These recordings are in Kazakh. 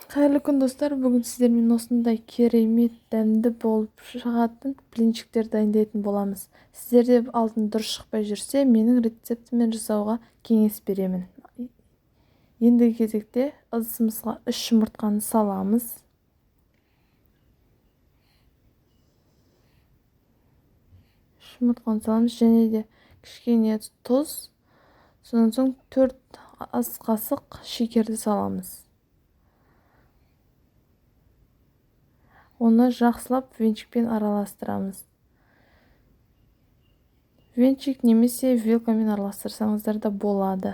Қайырлы күн достар, бүгін сіздермен осындай керемет дәмді болып шығатын блинчиктер дайындайтын боламыз. Сіздерде алтын дұрыс шықпай жүрсе, менің рецептімен жасауға кеңес беремін. Ендігі кезекте ыдысымызға 3 жұмыртқаны саламыз. Жұмыртқаны саламыз және де кішкене тұз, сонан соң 4 ас қасық шекерді саламыз. Оны жақсылап венчикпен араластырамыз. Венчик немесе вилкамен араластырсаңыздар да болады.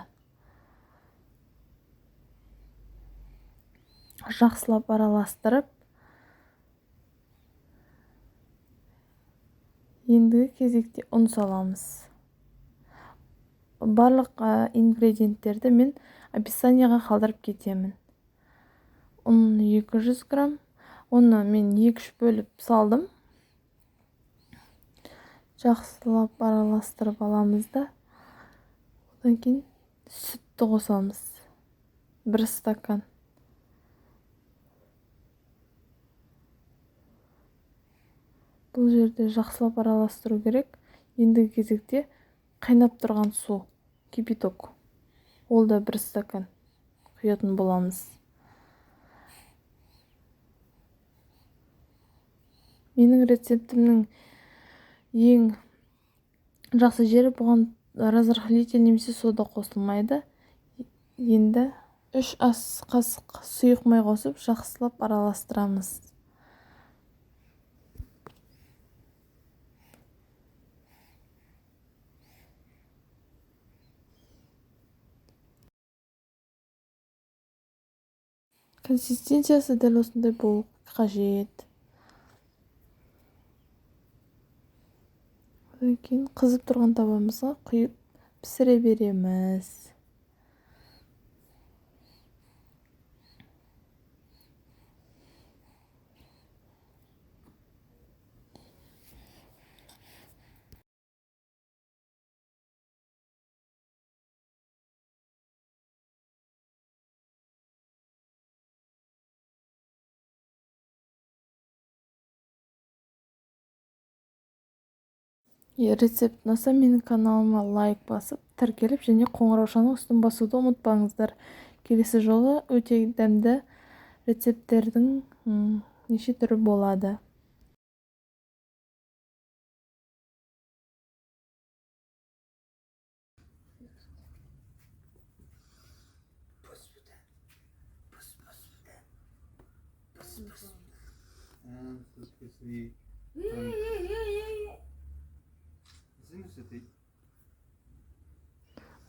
Жақсылап араластырып, ендігі кезекте ұн саламыз. Барлық ингредиенттерді мен описанияға қалдырып кетемін. Ұн 200 грамм. Оны мен 2-3 бөліп салдым. Жақсылап араластырып аламыз да. Одан кейін сүтті қосамыз. 1 стакан. Бұл жерде жақсылап араластыру керек. Ендігі кезекте қайнап тұрған су, кипяток. Ол да 1 стакан құятын боламыз. Менің рецептімнің ең жақсы жері бұған разрыхлитель немесе сода қосылмайды. Енді 3 ас қасық сұйық май қосып, жақсылап араластырамыз. Консистенциясы дәл осындай болу қажет. Одан кейін қызып тұрған табамызға құйып пісіре береміз. Рецепт ұнаса, менің каналыма лайк басып, тіркеліп және қоңыраушаның үстін басуды ұмытпаңыздар. Келесі жолы өте дәмді рецепттердің неше түрі болады.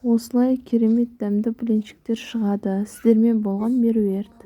Осылай керемет дәмді блинчиктер шығады. Сіздермен болған меруерт.